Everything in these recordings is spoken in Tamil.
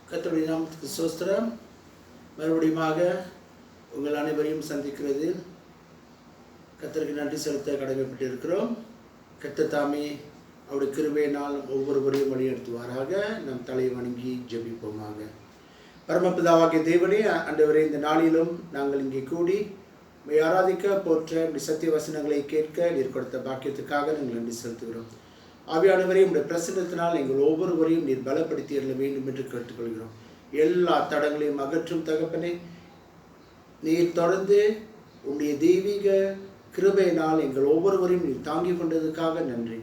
கர்த்தருடைய நாமத்துக்கு ஸ்தோத்திரம். மறுபடியுமாக உங்கள் அனைவரையும் சந்திக்கிறது கர்த்தருக்கு நன்றி செலுத்த கடமைப்பட்டிருக்கிறோம். கர்த்தர் தாமே அவருடைய கிருபையினால் ஒவ்வொருவரையும் வழிநடத்துவாராக. நம் தலை வணங்கி ஜெபிப்போமாக. பரமபிதாவாகிய தேவனே, ஆண்டவரே, இந்த நாளிலும் நாங்கள் இங்கே கூடி ஆராதிக்க போற்ற இப்படி சத்திய வசனங்களை கேட்க நீர் கொடுத்த பாக்கியத்துக்காக நாங்கள் நன்றி செலுத்துகிறோம். ஆவியானவரே, உடைய பிரசன்னத்தினால் எங்கள் ஒவ்வொருவரையும் நீர் பலப்படுத்தி எழ வேண்டும் என்று கேட்டுக்கொள்கிறோம். எல்லா தடங்களையும் அகற்றும் தகப்பனே, நீர் தொடர்ந்து உடைய தெய்வீக கிருபையினால் எங்கள் ஒவ்வொருவரையும் நீர் தாங்கி கொண்டதுக்காக நன்றி.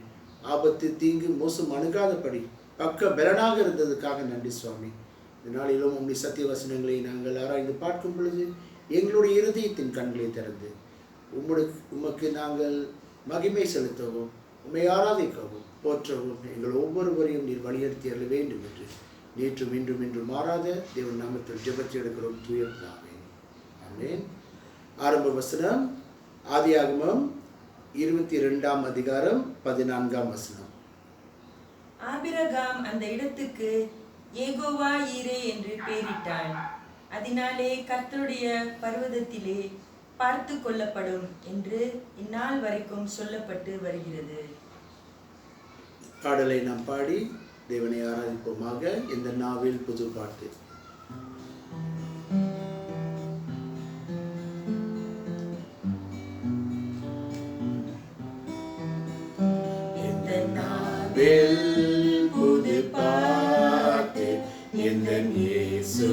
ஆபத்து தீங்கு மோசம் அணுகாதபடி பக்க பலனாக இருந்ததுக்காக நன்றி சுவாமி. இந்த நாளிலும் உடைய சத்திய வசனங்களை நாங்கள் ஆராய்ந்து பார்க்கும் பொழுது எங்களுடைய இருதயத்தின் கண்களை திறந்து உமக்கு நாங்கள் மகிமை செலுத்தவும் உம்மை ஆராதிக்கவும் போற்றவும் எங்கள் ஒவ்வொருவரையும் நீர் வழிநடத்தி அருள வேண்டும் என்று நேற்றும் இன்றும் இன்றும் மாறாத தேவன் நாமத்தில் ஜெபத்தை எடுக்கிறோம். தூய பிதாவே, ஆமென். ஆரம்ப வசனம் ஆதியாகமம் 22ஆம் அதிகாரம் 14ஆம் வசனம். ஆபிரகாம் அந்த இடத்துக்கு யெகோவா ஈரே என்று பெயரிட்டான். அதனாலே கர்த்தருடைய பர்வதத்திலே பார்த்து கொள்ளப்படும் என்று இந்நாள் வரைக்கும் சொல்லப்பட்டு வருகிறது. பாடலை நாம் பாடி தேவனை ஆராதிப்போமாக. இந்த நாவில் புது பாட்டு. இந்த நாவில் புது பாட்டு எந்தன் இயேசு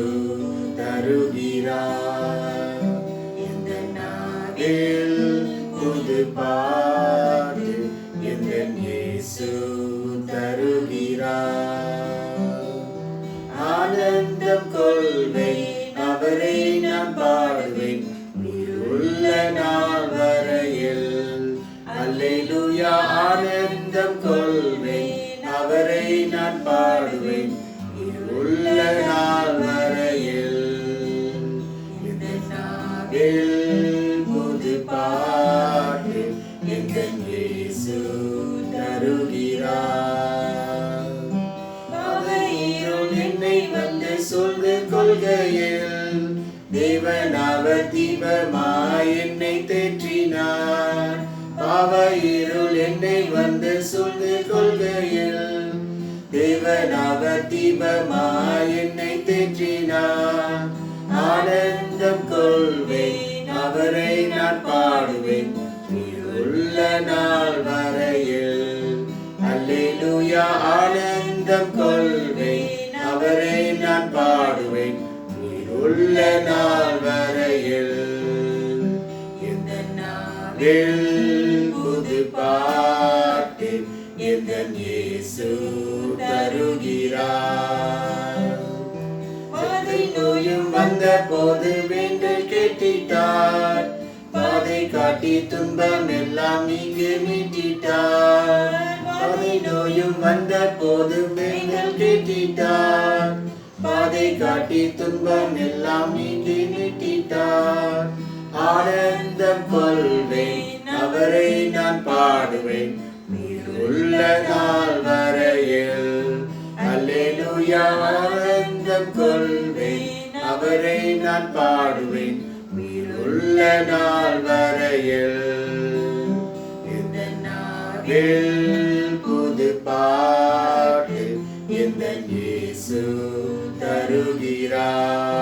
தருகிறார். இந்த நாவில் புது பாட்டு எந்தன் இயேசு ஆனந்தம் கொள்வேன், அவரை நான் பாடுவேன் உள்ள நாள் வரையில். அல்லேலூயா. ஆனந்தம் கொள்வேன், அவரை நான் பாடுவேன் உள்ள நாள் வரையில். இந்த நாவில் புது பாட்டு எங்கள் இயேசு தருகிறார். சொல்ந்து கொள்கையில் தேவன் அவர் தீபமாய் என்னை தேற்றினார். பாவ இருள் என்னை வந்து சொல்ந்து கொள்கையில் தேவன் அவர் தீபமாய் என்னை தேற்றினார். ஆனந்தம் கொள்வேன், அவரை நான் பாடுவேன் உள்ள நாள் வரையில். அல்லேலூயா. ஆனந்தம் கொள்வேன், அவரை நான் பாடுவேன் உள்ள நாள் வரையில். இந்த நாவில் புது பாட்டு எந்தன் இயேசு தருகிறார். பாதை நோயும் வந்த போது வேண்டல் கேட்டிட்டார். பாதை காட்டி துன்பம் எல்லாம் இங்கு மீட்டிட்டார். பாதை நோயும் வந்த போது வேண்டல் கேட்டிட்டார். பாதை காட்டி துன்பம் எல்லாம் இங்கு மீட்டிட்டார். ஆனந்தம் கொள்வேன், அவரை நான் பாடுவேன் உள்ள நாள் வரையில். அல்லேலூயா. ஆனந்தம் கொள்வேன், அவரை நான் பாடுவேன் உள்ள நாள் வரையில். இந்த நாவில் புது பாட்டு எந்தன் இயேசு தருகிறார்.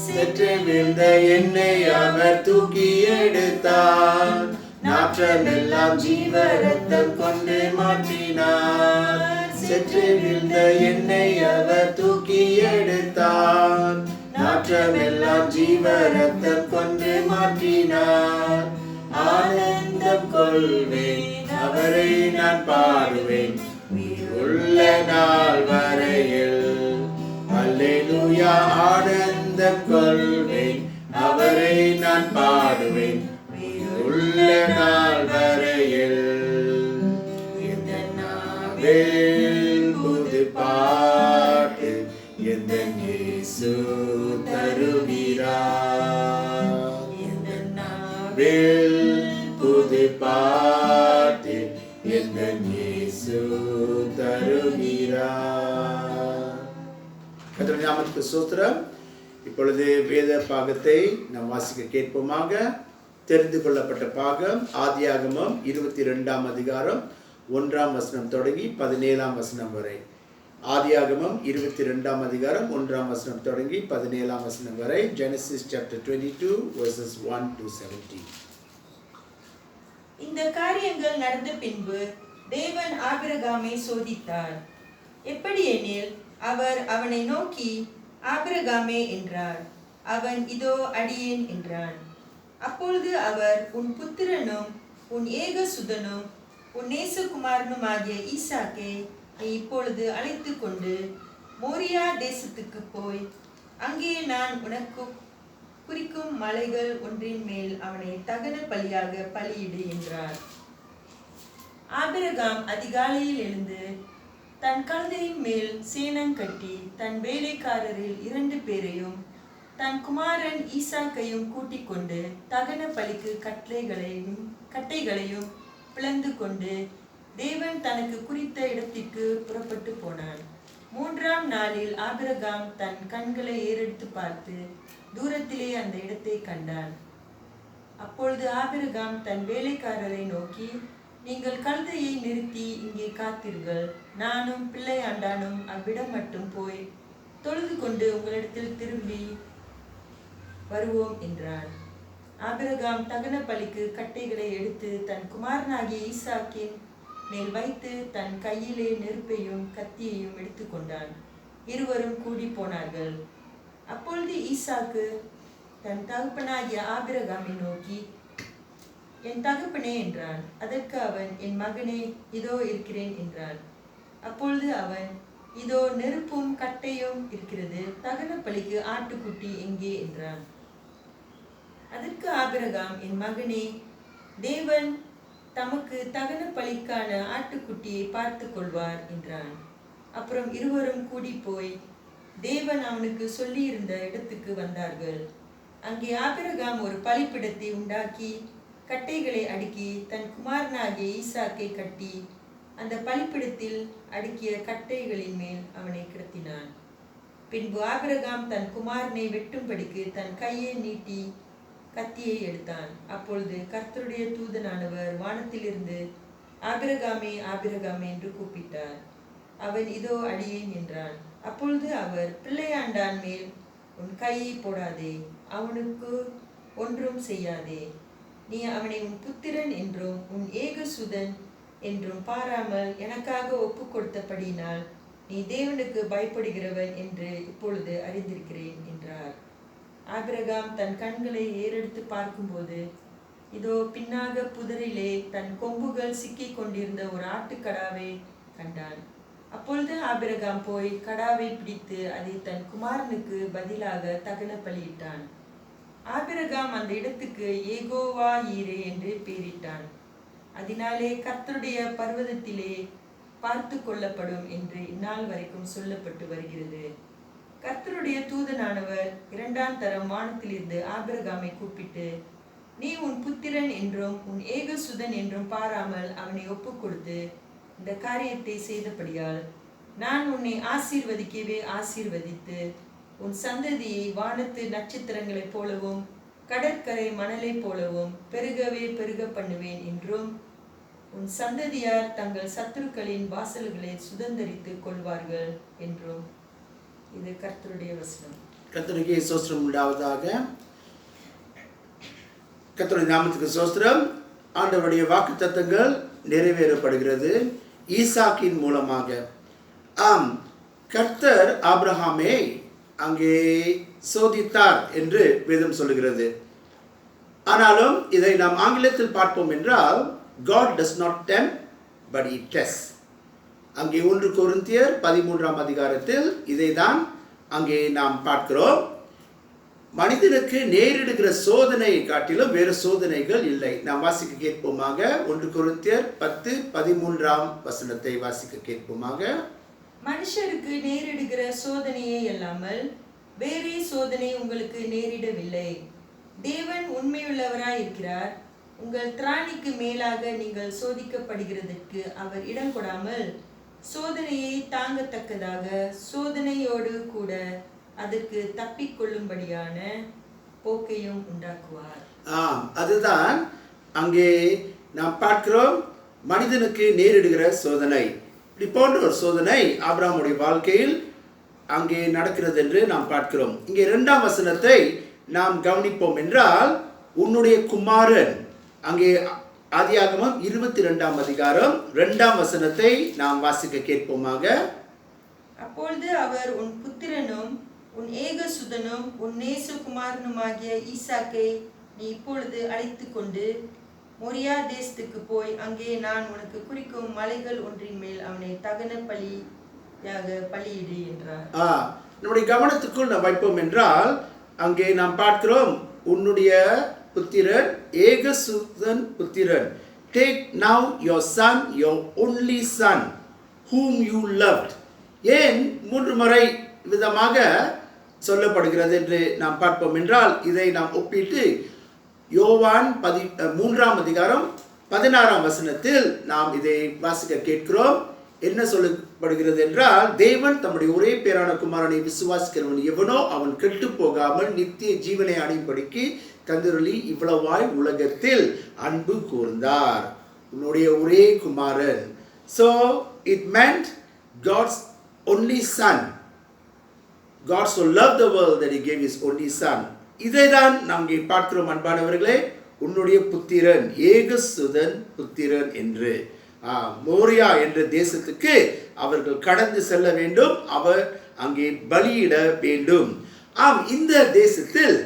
சற்று விழுந்த என்னை அவர் தூக்கி எடுத்தார். நாற்றமெல்லாம் ஜீவ ரத்தம் கொண்டு மாற்றினார். சற்று விழுந்த என்னை அவர் தூக்கி எடுத்தார். நாற்றமெல்லாம் ஜீவ ரத்தம் கொண்டு மாற்றினார். ஆனந்தம் கொள்வேன், அவரை நான் பாடுவேன் உள்ள நாள் வரையில். அல்லேலூயா. ஆனந்தம் கொள்வேன், அவரை நான் பாடுவேன் உள்ள நாள் வரையில். இந்த நாவில் புது பாட்டு எந்தன் இயேசு தருகிறார். இந்த நாவில் புது பாட்டு எந்தன் இயேசு தருகிறார். கர்த்தருடைய நாமத்துக்கு ஸ்தோத்திரம். இப்பொழுது வேத பாகத்தை நாம் வாசிக்க கேட்போமாக. தெரிந்து கொள்ளப்பட்ட பாகம் ஆதியாகமம் 22ஆம் அதிகாரம் 1ஆம் வசனம் தொடங்கி 17ஆம் வசனம் வரை. ஆதியாகமம் 22ஆம் அதிகாரம் 1ஆம் வசனம் தொடங்கி 17ஆம் வசனம் வரை. Genesis chapter 22 verses 1 to 17. இந்த காரியங்கள் நடந்த பின்பு தேவன் ஆபிரகாமை சோதித்தார். எப்படி எனில், அவர் அவனை நோக்கி, ஆபிரகாமே என்றார். அவன், இதோ அடியேன் என்றான். அப்பொழுது அவர், உன் புத்திரனும் உன் ஏகசுதனும் உன் நேசகுமாரனுமாகிய ஈசாக்கை நீ இப்பொழுது அழைத்து கொண்டு மோரியா தேசத்துக்கு போய் அங்கே நான் உனக்கு குறிக்கும் மலைகள் ஒன்றின் மேல் அவனை தகன பலியாக பலியிடு என்றார். ஆபிரகாம் அதிகாலையில் எழுந்து தன் கழுதையின் மேல் சேணம் கட்டி தன் வேலைக்காரரில் 2 பேரையும் தன் குமாரன் ஈசாக்கையும் கூட்டிக் கொண்டு தகன பலிக்கு கட்டைகளையும் பிளந்து கொண்டு தேவன் தனக்கு குறித்த இடத்திற்கு புறப்பட்டு போனான். 3ஆம் நாளில் ஆபிரகாம் தன் கண்களை ஏறெடுத்து பார்த்து தூரத்திலே அந்த இடத்தை கண்டான். அப்பொழுது ஆபிரகாம் தன் வேலைக்காரரை நோக்கி, நீங்கள் கழுதையை நிறுத்தி இங்கே காத்தீர்கள், நானும் பிள்ளையாண்டானும் அவ்விடம் மட்டும் போய் தொழுது கொண்டு உங்களிடத்தில் திரும்பி வருவோம் என்றான். ஆபிரகாம் தகன பலிக்கு கட்டைகளை எடுத்து தன் குமாரனாகிய ஈசாக்கின் மேல் வைத்து தன் கையிலே நெருப்பையும் கத்தியையும் எடுத்துக்கொண்டான். இருவரும் கூடி போனார்கள். அப்பொழுது ஈசாக்கு தன் தகப்பனாகிய ஆபிரகாமை நோக்கி, என் தகப்பனே என்றான். அதற்கு அவன், என் மகனே, இதோ இருக்கிறேன் என்றான். அப்பொழுது அவன், இதோ நெருப்பும் கட்டையும் இருக்கிறது, தகன பலிக்கு ஆட்டுக்குட்டி எங்கே என்றான். அதற்கு ஆபிரகாம், என் மகனே, தேவன் தமக்கு தகன பலிக்கான ஆட்டுக்குட்டியை பார்த்து கொள்வார் என்றான். அப்புறம் இருவரும் கூடி போய் தேவன் அவனுக்கு சொல்லியிருந்த இடத்துக்கு வந்தார்கள். அங்கே ஆபிரகாம் ஒரு பலிப்பிடத்தை உண்டாக்கி கட்டைகளை அடுக்கி தன் குமாரனாகிய ஈசாக்கை கட்டி அந்த பலிப்பிடத்தில் அடுக்கிய கட்டைகளின் மேல் அவனை கிடத்தினான். பின்பு ஆபிரகாம் தன் குமாரனை வெட்டும்படிக்கு தன் கையை நீட்டி கத்தியை எடுத்தான். அப்பொழுது கர்த்தருடைய தூதனானவர் வானத்திலிருந்து, ஆபிரகாமே, ஆபிரகாமே என்று கூப்பிட்டார். அவன், இதோ அடியேன் என்றான். அப்பொழுது அவர், பிள்ளையாண்டான் மேல் உன் கையை போடாதே, அவனுக்கு ஒன்றும் செய்யாதே. நீ அவனை உன் புத்திரன் என்றும் உன் ஏகசுதன் என்றும் பாராமல் எனக்காக ஒப்பு கொடுத்தபடியினால் நீ தேவனுக்கு பயப்படுகிறவன் என்று இப்பொழுது அறிந்திருக்கிறேன் என்றார். ஆபிரகாம் தன் கண்களை ஏறெடுத்து பார்க்கும்போது, இதோ பின்னாக புதரிலே தன் கொம்புகள் சிக்கிக் கொண்டிருந்த ஒரு ஆட்டுக்கடாவை கண்டான். அப்பொழுது ஆபிரகாம் போய் கடாவை பிடித்து அதை தன் குமாரனுக்கு பதிலாக தகன பலியிட்டான். ஆபிரகாம் அந்த இடத்துக்கு ஏகோவா ஈரே என்று பெயரிட்டான். அதனாலே கர்த்தருடைய பர்வதத்திலே பார்த்து கொள்ளப்படும் என்று இந்நாள் வரைக்கும் சொல்லப்பட்டு வருகிறது. கர்த்தருடைய தூதனானவர் 2ஆம் தரம் வானத்திலிருந்து ஆபிரகாமை கூப்பிட்டு, நீ உன் புத்திரன் என்றும் உன் ஏகசுதன் என்றும் பாராமல் அவனை ஒப்பு கொடுத்து இந்த காரியத்தை செய்தபடியால் நான் உன்னை ஆசீர்வதிக்கவே ஆசீர்வதித்து உன் சந்ததியை வானத்து நட்சத்திரங்களைப் போலவும் கடற்கரை மணலைப் போலவும் பெருகவே பெருக பண்ணுவேன் என்றும் உன் சந்ததியார் தங்கள் சத்துருக்களின் வாசல்களை சுதந்தரித்து கொள்வார்கள் என்றும். இது கர்த்தருடைய வசனம். கர்த்தருக்கு ஸ்தோத்திரம் உண்டாவதாக. கர்த்தருடைய நாமத்துக்கு ஸ்தோத்திரம். ஆண்டவருடைய வாக்குத்தத்தங்கள் நிறைவேறப்படுகிறது ஈசாக்கின் மூலமாக. ஆம், கர்த்தர் ஆபிரகாமை அங்கே சோதித்தார் என்று வேதம் சொல்லுகிறது. ஆனாலும் இதை நாம் ஆங்கிலத்தில் பார்ப்போம் என்றால், God does not tempt but he tests. அங்கே 1 கொரிந்தியர் 13ஆம் அதிகாரத்தில் இதைதான் அங்கே நாம் பார்க்கிறோம். மனிதனுக்கு நேரிடுகிற சோதனையை காட்டிலும் வேறு சோதனைகள் இல்லை. நாம் வாசிக்க கேட்போமாக. 1 கொரிந்தியர் 10:13ஆம் வசனத்தை வாசிக்க கேட்போமாக. மனுஷருக்கு நேரிடுகிற சோதனையே அல்லாமல் வேறே சோதனை உங்களுக்கு நேரிடவில்லை. தேவன் உண்மையுள்ளவராய் இருக்கிறார். உங்கள் திராணிக்கு மேலாக நீங்கள் சோதிக்கப்படுகிறதற்கு அவர் இடம் கொடாமல் சோதனையை தாங்கத்தக்கதாக சோதனையோடு கூட அதற்கு தப்பிக்கொள்ளும்படியான போக்கையும் உண்டாக்குவார். அதுதான் அங்கே நாம் பார்க்கிறோம். மனிதனுக்கு நேரிடுகிற சோதனை, இப்படி போன்ற ஒரு சோதனை ஆபிரகாமுடைய வாழ்க்கையில் அங்கே நடக்கிறது என்று நாம் பார்க்கிறோம். இங்கே 2ஆம் வசனத்தை நாம் கவனிப்போம் என்றால், உன்னுடைய குமாரன், அங்கே ஆதியாகமம் 22ஆம் அதிகாரம் 2ஆம் வசனத்தை நாம் வாசிக்க கேட்போமாக. அப்பொழுது அவர், உன் புத்திரனும் உன் ஏகசுதனும் உன் நேசகுமாரனுமாகிய ஈசாக்கை நீ இப்பொழுது அழைத்து கொண்டு மொரியா தேசத்துக்கு போய் அங்கே நான் உனக்கு குறிக்கும் மலைகள் ஒன்றின் மேல் அவனை தகன பலியாக பலியிடு என்றார். நம்முடைய கவனத்துக்குள் நாம் வைப்போம் என்றால், அங்கே நாம் பார்க்கிறோம், உன்னுடைய புத்திரன் ஏகசுதன் புத்திரன், take now your son, your only son whom you loved. ஏன் 3 முறை விதமாக சொல்லப்படுகிறது என்று நாம் பார்ப்போம் என்றால், இதை நாம் ஒப்பிட்டு யோவான் 3ஆம் அதிகாரம் 16ஆம் வசனத்தில் நாம் இதை வாசிக்க கேட்கிறோம். என்ன சொல்லப்படுகிறது என்றால், தேவன் தம்முடைய ஒரே பேரான குமாரனை விசுவாசிக்கிறவன் எவனோ அவன் கெட்டு போகாமல் நித்திய ஜீவனை அடையும்படிக்கு தந்தருளி இவ்வளவாய் உலகத்தில் அன்பு கூர்ந்தார். உன்னுடைய ஒரே குமாரன். So it meant God's only son. God so loved the world that he gave his only son. இதைதான் நாம் இங்கே பார்க்கிறோம் அன்பானவர்களே, உன்னுடைய புத்திரன், ஏகசுதன் புத்திரன் என்று. மோரியா என்ற தேசத்துக்கு அவர்கள் கடந்து செல்ல வேண்டும், அவர் அங்கே பலியிட வேண்டும். இந்த தேசத்தில்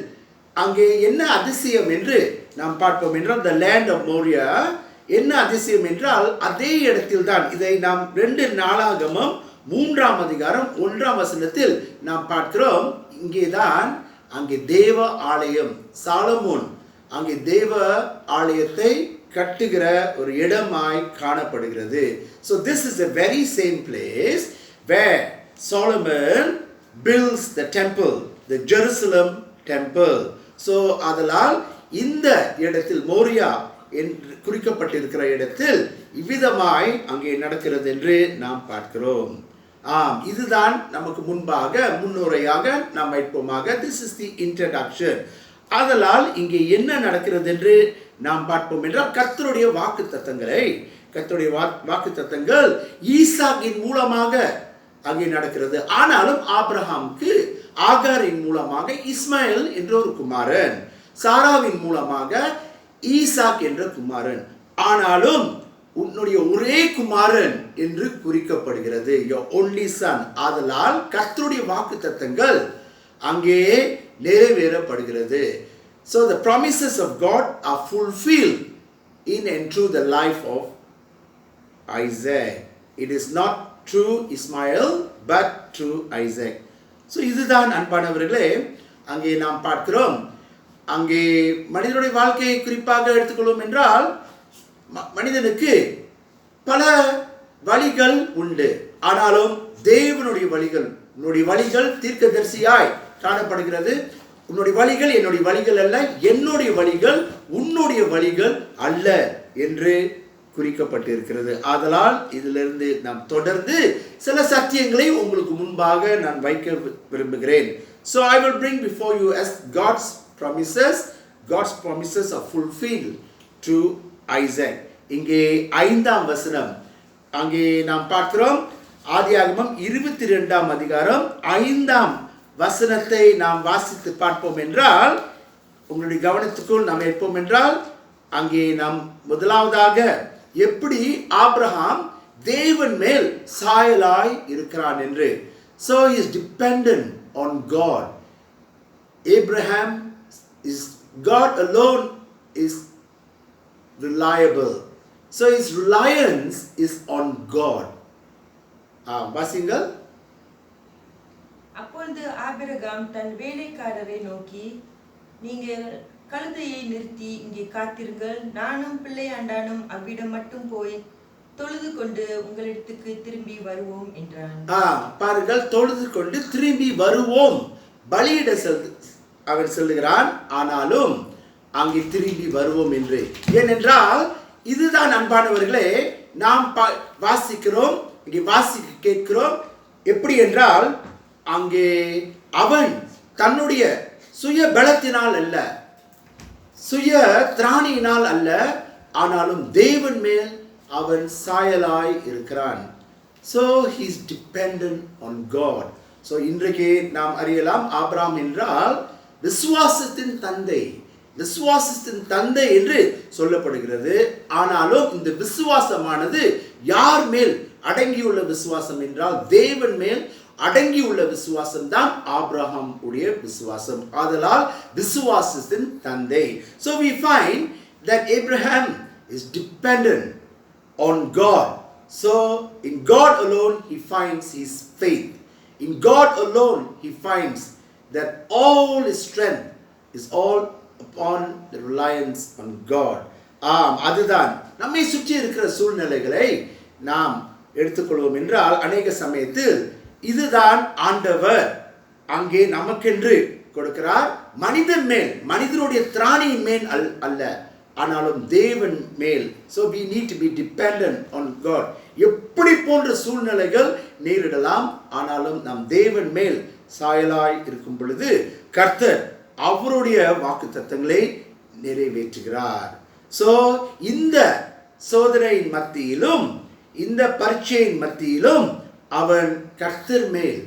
அங்கே என்ன அதிசயம் என்று நாம் பார்ப்போம் என்றால், the land of Moria, என்ன அதிசயம் என்றால், அதே இடத்தில் தான் இதை நாம் 2 நாளாகமம் 3ஆம் அதிகாரம் 1ஆம் வசனத்தில் நாம் பார்க்கிறோம். இங்கேதான் அங்கே தேவ ஆலயம், சாலமோன் அங்கே தேவ ஆலயத்தை கட்டுகிற ஒரு இடமாய் காணப்படுகிறது. So this is the very same place where Solomon builds the temple, the Jerusalem temple. So அதனால் இந்த இடத்தில், மோரியா என்று குறிக்கப்பட்டிருக்கிற இடத்தில் இவ்விதமாய் அங்கே நடக்கிறது என்று நாம் பார்க்கிறோம். இதுதான் நமக்கு முன்பாக முன்னுரையாக நாம் வைப்போமாக. This is the introduction. அதனால் இங்கே என்ன நடக்கிறது என்று நாம் பார்ப்போம் என்றால், கர்த்தருடைய வாக்குத்தத்தங்கள் ஈசாக்கின் மூலமாக அங்கே நடக்கிறது. ஆனாலும் ஆபிரகாமுக்கு ஆகாரின் மூலமாக இஸ்மாயில் என்ற ஒரு குமாரன், சாராவின் மூலமாக ஈசாக் என்ற குமாரன். ஆனாலும் உன்னுடைய ஒரே குமாரன் என்று குறிக்கப்படுகிறது, your only son. ஆதலால் கர்த்தருடைய வாக்குத்தத்தங்கள் அங்கே நிறைவேறப்படுகிறது. So the promises of God are fulfilled in and through the life of Isaac. It is not through Ismail but through Isaac. So இதுதான் அன்பானவர்களே அங்கே நாம் பார்க்கிறோம். அங்கே மனிதனுடைய வாழ்க்கையை குறிப்பாக எடுத்துக்கொள்வோம் என்றால், மனிதனுக்கு பல வழிகள் உண்டு. ஆனாலும் தேவனுடைய வழிகள் தீர்க்கதரிசியாய் காணப்படுகிறது. உன்னுடைய வழிகள் என்னுடைய வழிகள் அல்ல, என்னுடைய வழிகள் உன்னுடைய வழிகள் அல்ல என்று குறிக்கப்பட்டிருக்கிறது. ஆதலால் இதிலிருந்து நாம் தொடர்ந்து சில சத்தியங்களை உங்களுக்கு முன்பாக நான் வைக்க விரும்புகிறேன். So I will bring before you as God's promises are fulfilled to Isaac. இங்கே 5ஆம் வசனம் அங்கே நாம் பார்க்கிறோம். ஆதியாகமம் 22ஆம் அதிகாரம் 5ஆம் வசனத்தை நாம் வாசித்து பார்ப்போம் என்றால், உங்களுடைய கவனத்துக்குள் நாம் எடுப்போம் என்றால், அங்கே நாம் முதலாவதாக எப்படி ஆபிரகாம் தேவன் மேல் சாயலாய் இருக்கிறான் என்று. So he is dependent on God. Abraham is, God alone is reliable. So his reliance is on God. வாசிங்கள். அப்பொழுது ஆபிரகாம் தன் வேலைக்காரரை நோக்கி, நீங்கள் கழுதையை நிறுத்தி இங்கே காத்திருங்கள், நானும் பிள்ளை ஆண்டானும் அவ்விடம் மட்டும் போய் தொழுது கொண்டு உங்களிடத்துக்கு திரும்பி வருவோம் என்றான். பாருங்கள், தொழுது கொண்டு திரும்பி வருவோம், பலியிட அவன் சொல்லுகிறான். ஆனாலும் அங்கே திரும்பி வருவோம் என்று. ஏனென்றால் இதுதான் அன்பானவர்களே நாம் வாசிக்கிறோம். இங்கே வாசிக்க கேட்கிறோம். எப்படி என்றால் அங்கே அவன் தன்னுடைய சுய பலத்தினால் அல்ல, சுய திராணியினால் அல்ல, ஆனாலும் தேவன் மேல் அவன் சாயலாய் இருக்கிறான். So he is dependent on God. So இன்றைக்கு நாம் அறியலாம், ஆபிரகாம் என்றால் விசுவாசத்தின் தந்தை, விசுவாசத்தின் தந்தை என்று சொல்லப்படுகிறது. ஆனாலும் இந்த விசுவாசமானது யார் மேல் அடங்கியுள்ள விசுவாசம் என்றால் தேவன் மேல் அடங்கியுள்ள விசுவாசம் தான் ஆபிரகாம் உடைய விசுவாசம். ஆதலால் விசுவாசத்தின் தந்தை. So we find that Abraham is dependent on God. So in God alone he finds his faith. In God alone he finds that all his strength is all upon the reliance on God. அதுதான் நம்மை சுற்றி இருக்கிற சூழ்நிலைகளை நாம் எடுத்துக்கொள்வோம் என்றால் அநேக சமயத்தில் இதுதான் ஆண்டவர் அங்கே நமக்கென்று கொடுக்கிறார். மனிதன் மேல், மனிதனுடைய திராணியின் மேல் அல்ல, ஆனாலும் தேவன் மேல். So we need to be dependent on God. எப்படி போன்ற சூழ்நிலைகள் நேரிடலாம், ஆனாலும் நாம் தேவன் மேல் சாயலாய் இருக்கும் பொழுது கர்த்தர் அவருடைய வாக்குத்தத்தங்களை நிறைவேற்றுகிறார். So இந்த சோதனையின் மத்தியிலும் இந்த பரீட்சையின் மத்தியிலும் அவன் கர்த்தர் மேல்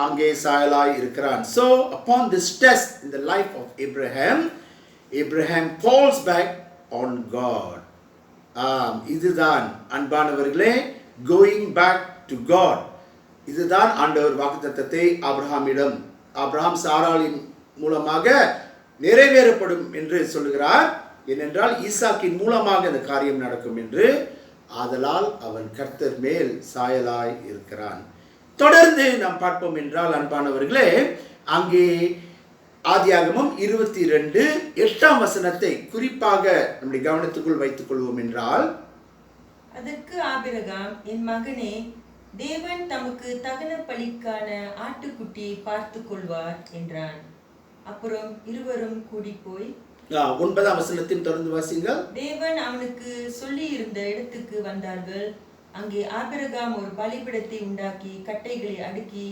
அங்கே சாயலாய் இருக்கிறான். So upon this test in the life of Abraham falls back on God. இதுதான் அன்பானவர்களே, going back to God. இதுதான் ஆண்டவர் வாக்குத்தத்தத்தை ஆபிரகாம் சாராளின் மூலமாக நிறைவேறப்படும் என்று சொல்லுகிறார். ஏனென்றால் ஈசாக்கின் மூலமாக இந்த காரியம் நடக்கும் என்று. ஆதலால் அவன் கர்த்தர் மேல் சாயலாய் இருக்கிறான். தொடர்ந்து நாம் பார்ப்போம் என்றால் அன்பானவர்களே, அங்கே ஆதியாகமம் 22:8 குறிப்பாக நம்முடைய கவனத்துக்குள் வைத்துக் கொள்வோம் என்றால், அதற்கு ஆபிரகாம், என் மகனே, தேவன் தமக்கு தகன பலிக்கான ஆட்டுக்குட்டியை பார்த்து கொள்வார் என்றான். அப்புறம் இருவரும் கூடி போய் 9 தொடர்ந்து வாசிங்கள். தேவன் அவனுக்கு சொல்லி இருந்த இடத்துக்கு வந்தார்கள். அங்கே ஆபிரகாம் ஒரு பலிபீடத்தை உண்டாக்கி கட்டைகளை அடுக்கி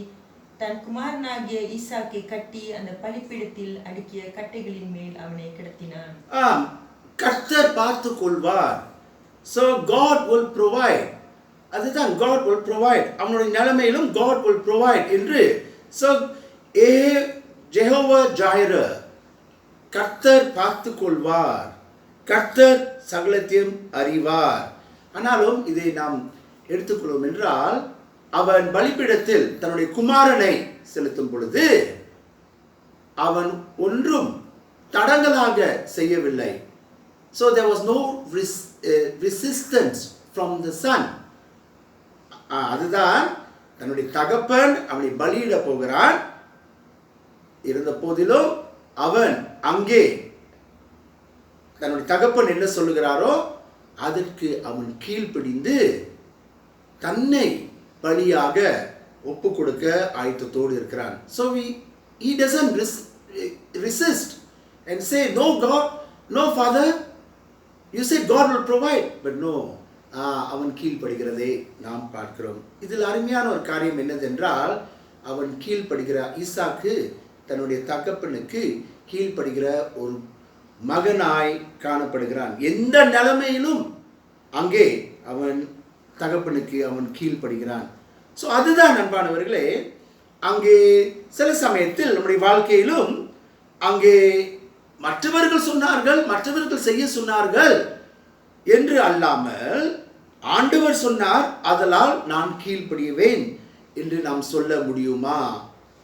தன் குமாரனாகிய ஈசாக்கை கட்டி அந்த பலிபீடத்தில் அடுக்கிய கட்டைகளின் மேல் அவனை கிடத்தினான். கர்த்தர் பார்த்து கொள்வார். So God will provide. அதுதான் God will provide. அவனுடைய நிலைமையிலும் God will provide என்று. So Jehovah Jireh, கர்த்தர் பார்த்து கொள்வார், கர்த்தர் சகலத்தையும் அறிவார். ஆனாலும் இதை நாம் எடுத்துக்கொள்வோம் என்றால், அவன் பலிபீடத்தில் தன்னுடைய குமாரனை செலுத்தும் பொழுது அவன் ஒன்றும் தடங்கலாக செய்யவில்லை. So there was no resistance from the son. அதுதான் தன்னுடைய தகப்பன் அவனை பலியிட போகிறான். இருந்த போதிலும் அவன் அங்கே தன்னுடைய தகப்பன் என்ன சொல்லுகிறாரோ அதற்கு அவன் கீழ்ப்படிந்து தன்னை பலியாக ஒப்பு கொடுக்க ஆயத்தத்தோடு இருக்கிறான். So he doesn't resist and say, no God, no Father, you said God will provide, but no. அவன் கீழ்ப்படுகிறதை நாம் பார்க்கிறோம். இதில் அருமையான ஒரு காரியம் என்னதென்றால், அவன் கீழ்ப்படுகிற ஈசாக்கு தன்னுடைய தகப்பனுக்கு கீழ்ப்படுகிற ஒரு மகனாய் காணப்படுகிறான். எந்த நிலைமையிலும் அங்கே அவன் தகப்பனுக்கு அவன் கீழ்ப்படுகிறான். ஸோ அதுதான் அன்பானவர்களே, அங்கே சில சமயத்தில் நம்முடைய வாழ்க்கையிலும் அங்கே மற்றவர்கள் சொன்னார்கள், மற்றவர்கள் செய்ய சொன்னார்கள் என்று அல்லாமல் ஆண்டவர் சொன்னார், அதனால் நான் கீழ்ப்படிவேன் என்று நாம் சொல்ல முடியுமா?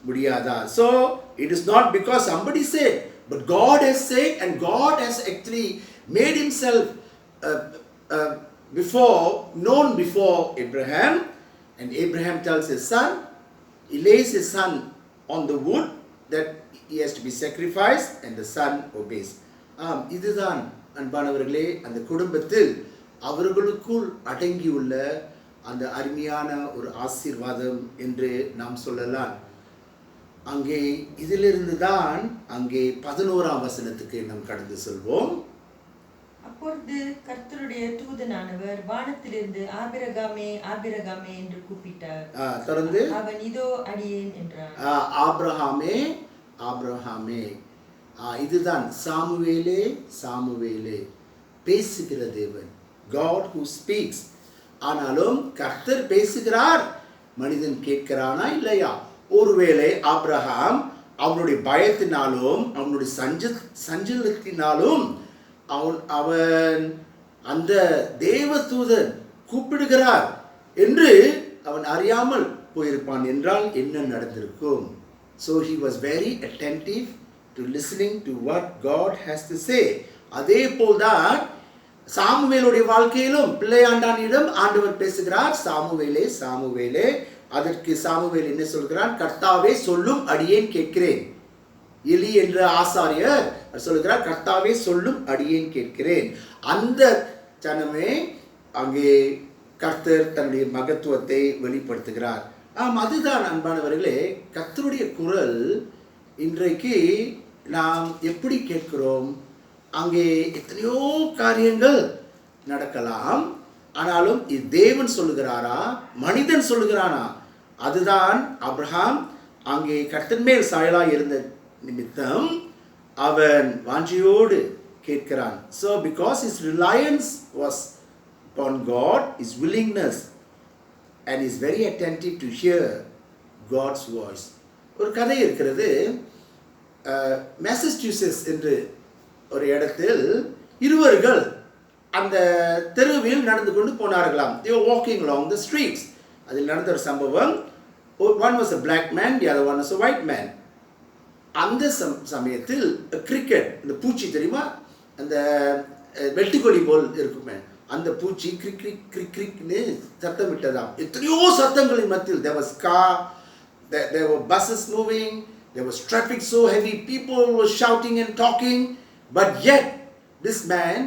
முடியாதா? So it is not because somebody said, but God has said, and God has actually made himself known before Abraham, and Abraham tells his son, he lays his son on the wood that he has to be sacrificed, and the son obeys. இதுதான் அன்பானவர்களே அந்த குடும்பத்தில் அவர்களுக்குள் அடங்கியுள்ள அந்த அருமையான ஒரு ஆசீர்வாதம் என்று நாம் சொல்லலாம். அங்கே இதிலிருந்து தான் அங்கே 11 நாம் கடந்து செல்வோம். அப்பொழுது கர்த்தருடைய தூதனானவர் வானத்திலிருந்து ஆபிரகாமே ஆபிரகாமே என்று கூப்பிட்டார். தொடர்ந்து அவன் இதோ அடியேன் என்றான். ஆபிரகாமே ஆபிரகாமே. இதுதான் சாமுவேலே சாமுவேலே, பேசுகிற தேவன், God who speaks. ஆனாலும் கர்த்தர் பேசுகிறார், மனிதன் கேட்கிறானா இல்லையா? ஒருவேளை ஆபிரகாம் அவனுடைய பயத்தினாலும் அவனுடைய சஞ்சலத்தினாலும் அவன் அந்த தேவதூதன் கூப்பிடுகிறார் என்று அவன் அறியாமல் போயிருப்பான் என்றால் என்ன நடந்திருக்கும்? So he was very attentive to listening to what God has to say. அதே போல்தான் சாமுவேலுடைய வாழ்க்கையிலும் பிள்ளையாண்டானிடம் ஆண்டவர் பேசுகிறார், சாமுவேலே சாமுவேலே. அதற்கு சாமுவேல் என்ன சொல்கிறான்? கர்த்தாவே சொல்லும் அடியேன் கேட்கிறேன். எலி என்ற ஆசாரியர் சொல்கிறார், கர்த்தாவே சொல்லும் அடியேன் கேட்கிறேன். அந்த ஜனமே அங்கே கர்த்தர் தன்னுடைய மகத்துவத்தை வெளிப்படுத்துகிறார். அதுதான் அன்பானவர்களே, கர்த்தருடைய குரல் இன்றைக்கு நாம் எப்படி கேட்கிறோம்? அங்கே எத்தனையோ காரியங்கள் நடக்கலாம். ஆனாலும் இது தேவன் சொல்லுகிறாரா மனிதன் சொல்லுகிறானா? அதுதான் ஆபிரகாம் அங்கே கர்த்தர் மேல் சாயலாய் இருந்த நிமித்தம் அவன் வாஞ்சையோடு கேட்கிறான். So because his reliance was upon God, his willingness, and is very attentive to hear God's voice. ஒரு கதை இருக்கிறது. மெசச்சூசெட்ஸ் என்று ஒரு இடத்தில் இருவர்கள் அந்த தெருவில் நடந்து கொண்டு போனார்களாம். They were walking along the streets. அதில் நடந்த ஒரு சம்பவம். One was a black man, the other one was a white man. அந்த சமயத்தில் கிரிக்கெட், இந்த பூச்சி தெரியுமா, அந்த வெட்டுக்கொடி போல் இருக்குமே, அந்த பூச்சி கிரிக் கிரிக் கிரிக் கிரிக்னு சத்தம் விட்டதாம். எத்தனையோ சத்தங்களின் மத்தியில் there was car, there were buses moving, there was traffic so heavy, people were shouting and talking, but yet this man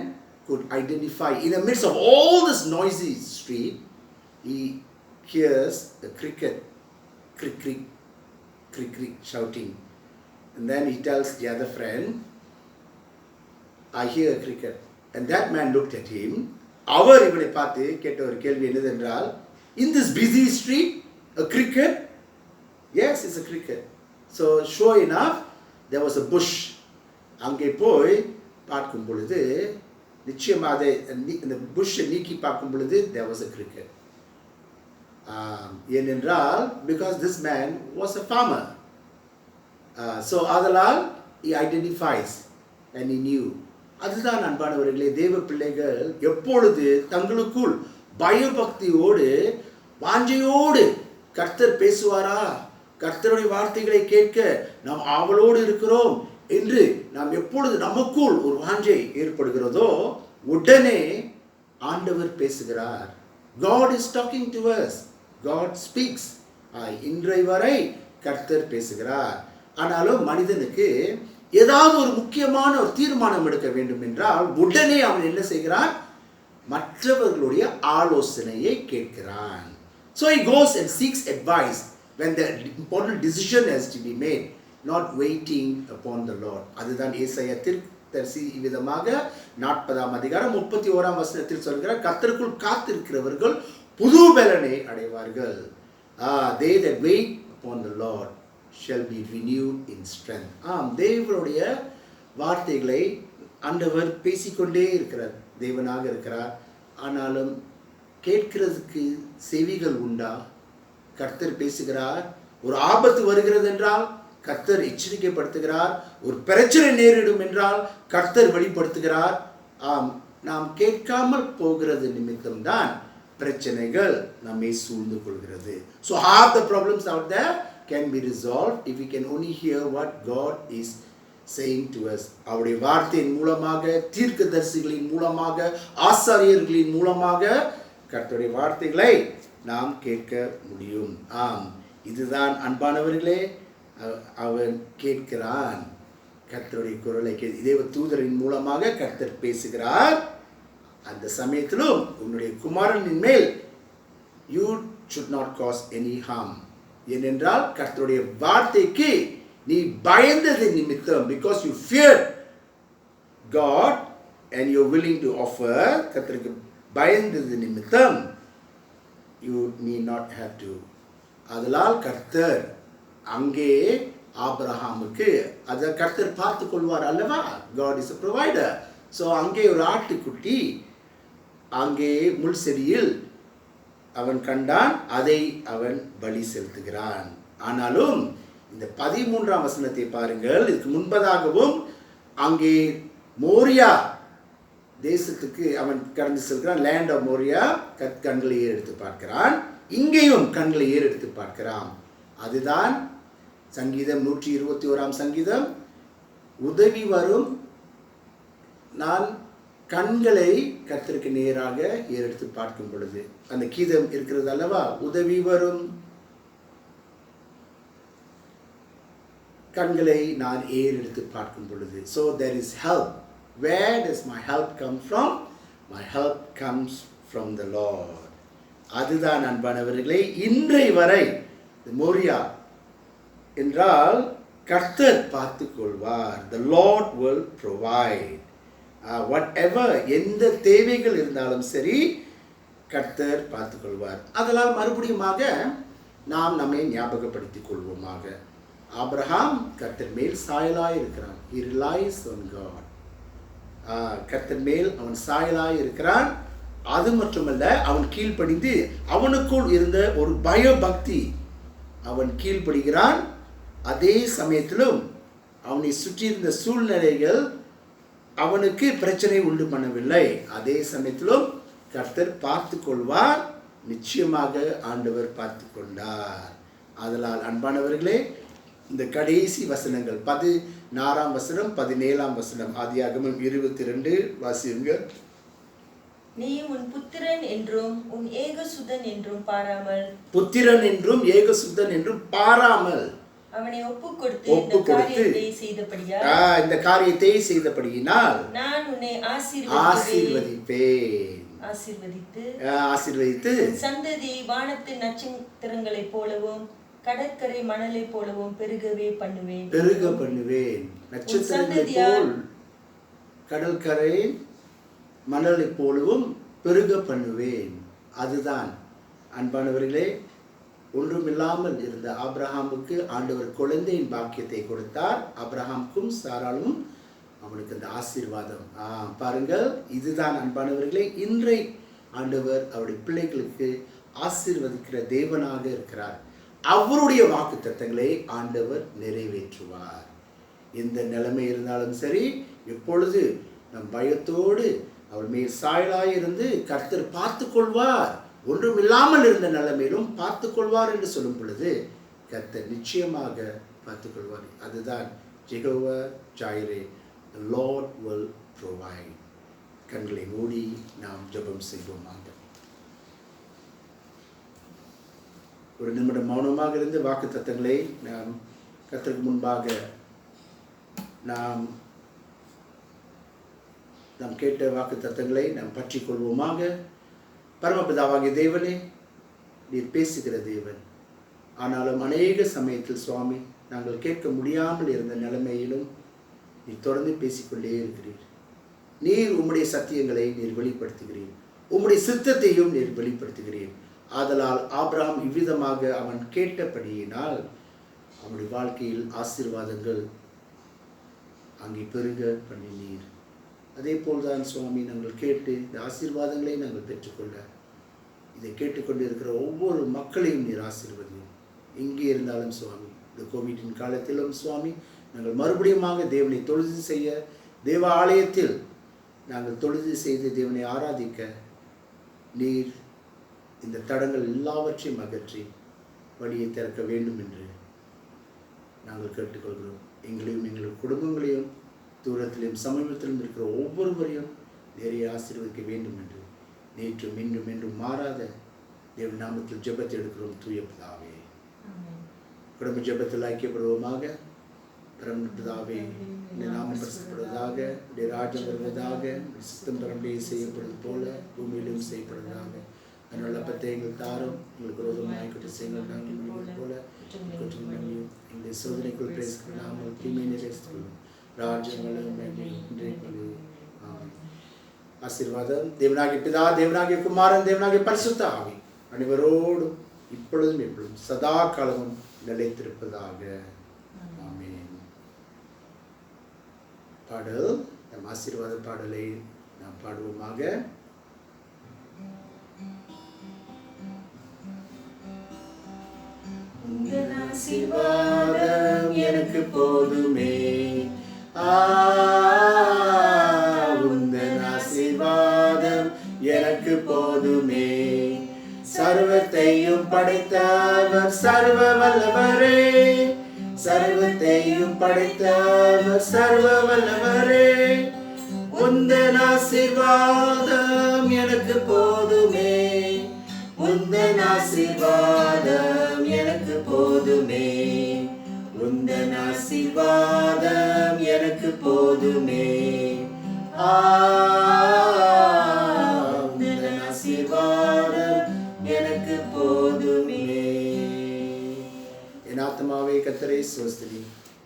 could identify in the midst of all this noisy street, he hears a cricket, crick crick crick crick shouting, and then he tells the other friend, I hear a cricket. And that man looked at him. அவர் இவனை பார்த்து கேட்ட ஒரு கேள்வி என்னதென்றால், in this busy street a cricket? Yes, it's a cricket. So sure enough there was a bush. அங்கே போய் பார்க்கும் பொழுது நிச்சயமாக இந்த புஷ்ஷை நீக்கி பார்க்கும் பொழுது there was a cricket. ஏனென்றால் because this man was a farmer. So அதனால் he identifies and he knew. அதுதான் அன்பானவர்களே, தேவ பிள்ளைகள் எப்பொழுது தங்களுக்குள் பயபக்தியோடு வாஞ்சையோடு கர்த்தர் பேசுவாரா, கர்த்தருடைய வார்த்தைகளை கேட்க நாம் ஆவலோடு இருக்கிறோம் என்று நாம் எப்பொழுது நமக்குள் ஒரு வாஞ்சை ஏற்படுகிறதோ உடனே ஆண்டவர் பேசுகிறார். God is talking to us. God speaks. இன்றை வரை கர்த்தர் பேசுகிறார். ஆனாலும் மனிதனுக்கு ஏதாவது ஒரு முக்கியமான ஒரு தீர்மானம் எடுக்க வேண்டும் என்றால் உடனே அவன் என்ன செய்கிறான்? மற்றவர்களுடைய ஆலோசனையை கேட்கிறான். So he goes and seeks advice when the important decision has to be made, not waiting upon the Lord. அதுதான் ஏசாயா தீர்க்கதரிசி விதமாக 40ஆம் அதிகாரம் 31ஆம் வசனத்தில் சொல்கிறார், கர்த்தருக்குள் காத்திருக்கிறவர்கள் புது பலனை அடைவார்கள். They that wait upon the Lord shall be renewed in strength. தேவனுடைய வார்த்தைகளை ஆண்டவர் பேசிக்கொண்டே இருக்கிறார், தேவனாக இருக்கிறார். ஆனாலும் கேட்கிறதுக்கு செவிகள் உண்டா? கர்த்தர் பேசுகிறார். ஒரு ஆபத்து வருகிறது என்றால் கர்த்தர் எச்சரிக்கைப்படுத்துகிறார். ஒரு பிரச்சனை நேரிடும் என்றால் கர்த்தர் வெளிப்படுத்துகிறார். நாம் கேட்காமல் போகிறது நிமித்தம் தான் பிரச்சனைகள் நம்மை சூழ்ந்து கொள்கிறது. So half the problems out there can be resolved if we can only hear what God is saying to us. அவருடைய வார்த்தையின் மூலமாக, தீர்க்கதரிசிகளின் மூலமாக, ஆசாரியர்களின் மூலமாக கர்த்தருடைய வார்த்தைகளை நாம் கேட்க முடியும். இதுதான் அன்பானவர்களே, அவன் கேட்கிறான் கர்த்தருடைய குரலை. தேவ தூதரின் மூலமாக கர்த்தர் பேசுகிறார். அந்த சமயத்திலும் உன்னுடைய குமாரனின் மேல் you should not cause any harm. ஏனென்றால் கர்த்தருடைய வார்த்தைக்கு நீ பயந்தது நிமித்தம், because you feared God, and you're willing to offer, கர்த்தருக்கு பயந்தது நிமித்தம், you need not have to. அதனால் கர்த்தர் அங்கே ஆபிரகாமுக்கு அதை கர்த்தர் பார்த்து கொள்வார் அல்லவா? God is a provider. So அங்கே ஒரு ஆட்டுக்குட்டி அங்கே முள் செடியில் அவன் கண்டான், அதை அவன் பலி செலுத்துகிறான். ஆனாலும் இந்த 13ஆம் வசனத்தை பாருங்கள். இதுக்கு முன்பதாகவும் அங்கே மோரியா தேசத்துக்கு அவன் கடந்து செல்கிறான். Land of Moriah. கண்களை ஏறெடுத்து பார்க்கிறான். இங்கேயும் கண்களை ஏறெடுத்து பார்க்கிறான். அதுதான் சங்கீதம் 121ஆம் சங்கீதம். உதவி வரும், நான் கண்களை கர்த்தருக்கு நேராக ஏறெடுத்து பார்க்கும் பொழுது அந்த கீதம் இருக்கிறது அல்லவா? உதவி வரும், கண்களை நான் ஏறெடுத்து பார்க்கும் பொழுது. So there is help. Where does my help come from? My help comes from the Lord. அதுதான் அன்பானவர்களே, இன்றை வரை மோரியா என்றால் கர்த்தர் பார்த்துக் கொள்வார். The Lord will provide. whatever, எந்த தேவைகள் இருந்தாலும் சரி கர்த்தர் பார்த்துக் கொள்வார். அதனால் மறுபடியுமாக நாம் நம்மை ஞாபகப்படுத்திக் கொள்வோமாக. ஆபிரகாம் கர்த்தர் மேல் சாயலாய் இருக்கிறான். He relies on God. கர்த்தர் மேல் அவன் சாயலாய் இருக்கிறான். அது மட்டுமல்ல, அவன் கீழ்ப்படிந்து அவனுக்குள் இருந்த ஒரு பயபக்தி, அவன் கீழ்ப்படுகிறான். அதே சமயத்திலும் அவனை சுற்றியிருந்த சூழ்நிலைகள் அவனுக்கு பிரச்சனை உண்டு பண்ணவில்லை. அதே சமயத்திலும் கர்த்தர் பார்த்து கொள்வார். நிச்சயமாக ஆண்டவர் பார்த்து கொண்டார். அதனால் அன்பானவர்களே, இந்த கடைசி வசனங்கள் 16ஆம் வசனம் 17ஆம் வசனம் ஆதியாகமம் 22 வாசியுங்க. நீ உன் புத்திரன் என்றும் உன் ஏகசுதன் என்றும் பாராமல், புத்திரன் என்றும் ஏகசுதன் என்றும் பாராமல் அவனை ஒப்புக் கொடுத்து இந்த காரியத்தை செய்தபடியினால் நான் உன்னை ஆசீர்வதித்து சந்ததி வானத்து நட்சத்திரங்களைப் போலவும் கடற்கரை மணலை போலவும் பெருக பண்ணுவேன். நட்சத்திரங்களை போல் கடற்கரை மணலை போலவும் பெருக பண்ணுவேன். அதுதான் அன்பானவர்களே, ஒன்றுமில்லாமல் இருந்த ஆபிரகாமுக்கு ஆண்டவர் குழந்தையின் பாக்கியத்தை கொடுத்தார். ஆபிரகாமுக்கும் சாராளும் அவனுக்கு அந்த ஆசீர்வாதம். பாருங்கள், இதுதான் அன்பானவர்களே, இன்றை ஆண்டவர் அவருடைய பிள்ளைகளுக்கு ஆசீர்வதிக்கிற தேவனாக இருக்கிறார். அவருடைய வாக்குத்தத்தங்களை ஆண்டவர் நிறைவேற்றுவார். எந்த நிலைமை இருந்தாலும் சரி, எப்பொழுது நம் பயத்தோடு அவர் மேல் சாயலாய் இருந்து கர்த்தர் பார்த்து கொள்வார், ஒன்றுமில்லாமல் இருந்த நிலைமையிலும் பார்த்து கொள்வார் என்று சொல்லும் பொழுது கர்த்தர் நிச்சயமாக பார்த்து கொள்வார். அதுதான் Jehovah ஜாயிரே, the Lord will provide. கண்களை மூடி நாம் ஜெபம் செய்வோமாக. ஒரு நிமிடம் மௌனமாக இருந்து வாக்குத்தத்தங்களை நாம் கர்த்தருக்கு முன்பாக நாம் கேட்ட வாக்குத்தத்தங்களை நாம் பற்றி கொள்வோமாக. பரமபிதாவாகிய தேவனே, நீர் பேசுகிற தேவன். ஆனாலும் அநேக சமயத்தில் சுவாமி, நாங்கள் கேட்க முடியாமல் இருந்த நிலைமையிலும் நீர் தொடர்ந்து பேசிக்கொண்டே இருக்கிறீர். நீர் உம்முடைய சத்தியங்களை நீர் வெளிப்படுத்துகிறீர், உம்முடைய சித்தத்தையும் நீர் வெளிப்படுத்துகிறீர். ஆதலால் ஆபிரகாம் இவ்விதமாக அவன் கேட்டபடியினால் அவனுடைய வாழ்க்கையில் ஆசீர்வாதங்கள் அங்கே பெருக பண்ணினீர். அதே போல்தான் சுவாமி, நாங்கள் கேட்டு இந்த ஆசீர்வாதங்களை நாங்கள் பெற்றுக்கொள்ள இதை கேட்டுக்கொண்டு இருக்கிற ஒவ்வொரு மக்களையும் நீர் ஆசீர்வதியும். எங்கே இருந்தாலும் சுவாமி, இந்த கோவிட்டின் காலத்திலும் சுவாமி, நாங்கள் மறுபடியுமாக தேவனை தொழுது செய்ய, தேவ ஆலயத்தில் நாங்கள் தொழுது செய்து தேவனை ஆராதிக்க நீர் இந்த தடங்கள் எல்லாவற்றையும் அகற்றி வழியை திறக்க வேண்டும் என்று நாங்கள் கேட்டுக்கொள்கிறோம். எங்களையும் எங்கள் குடும்பங்களையும் தூரத்திலும் சமீபத்திலும் இருக்கிற ஒவ்வொருவரையும் நிறைய ஆசீர்வதிக்க வேண்டும் என்று நேற்றும் இன்றும் என்றும் மாறாத தேவ நாமத்தில் ஜெபத்தை எடுக்கிறோம். தூய பிதாவே, குடும்ப ஜெபத்தில் ஐக்கியப்படுவோமாக. பரமபிதாவே, இந்த நாமம் பிரசிக்கப்படுவதாக, உடைய ராஜ்யம் வருவதாக, சித்தம் பரம்பரையை செய்யப்படுவது போல பூமியிலும் செய்யப்படுவதாக. அதனால் அப்பத்தை எங்கள் தாரும், எங்களுக்கு விரோதமாக குற்ற செய்யுங்கள் நாங்கள் போல குற்றம் நம்பியும் எங்களுடைய சோதனைக்குள் பிரேசிக்கொள்ளாமல் தீமை நிறைவேற்றிக் கொள்ளும். ராஜ்யங்களும் ஆசீர்வாதம் தேவனாகிய பிதா, தேவனாகிய குமாரன், தேவனாகிய பரிசுத்த ஆவி அனைவரோடும் இப்பொழுதும் எப்பொழுதும் சதா காலமும் நிலைத்திருப்பதாக. ஆமென். பாடல், நம் ஆசீர்வாத பாடலை நாம் பாடுவோமாக. உந்தன் ஆசீர்வாதம் எனக்கு போதுமே, உந்தன் ஆசீர்வாதம் எனக்கு போதுமே. சர்வத்தையும் படைத்தவர் சர்வ வல்லவரே, சர்வத்தையும் படைத்தவர் சர்வ வல்லவரே. உந்தன் ஆசீர்வாதம் எனக்கு போதுமே, உந்தன் ஆசீர்வாதம் எனக்கு போதுமே, உந்தன் ஆசீர்வாதம் எனக்கு போதுமே. உந்தன் ஆசீர்வாதம் எனக்கு போதுமே. என் ஆத்மாவே கர்த்தரை ஸ்தோத்திரி,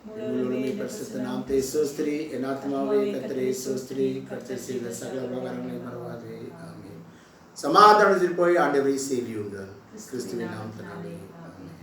முழுவதுமே பரிசுத்த நாமத்தை ஸ்தோத்திரி. என் ஆத்மாவே கர்த்தரை ஸ்தோத்திரி, கர்த்தர் செய்த சகல உபகாரங்களை மறவாதே. ஆமென். சமாதானத்தில் போய் ஆண்டவரை சேவியுங்கள். கிறிஸ்துவின் நாமத்தினாலே ஆமென்.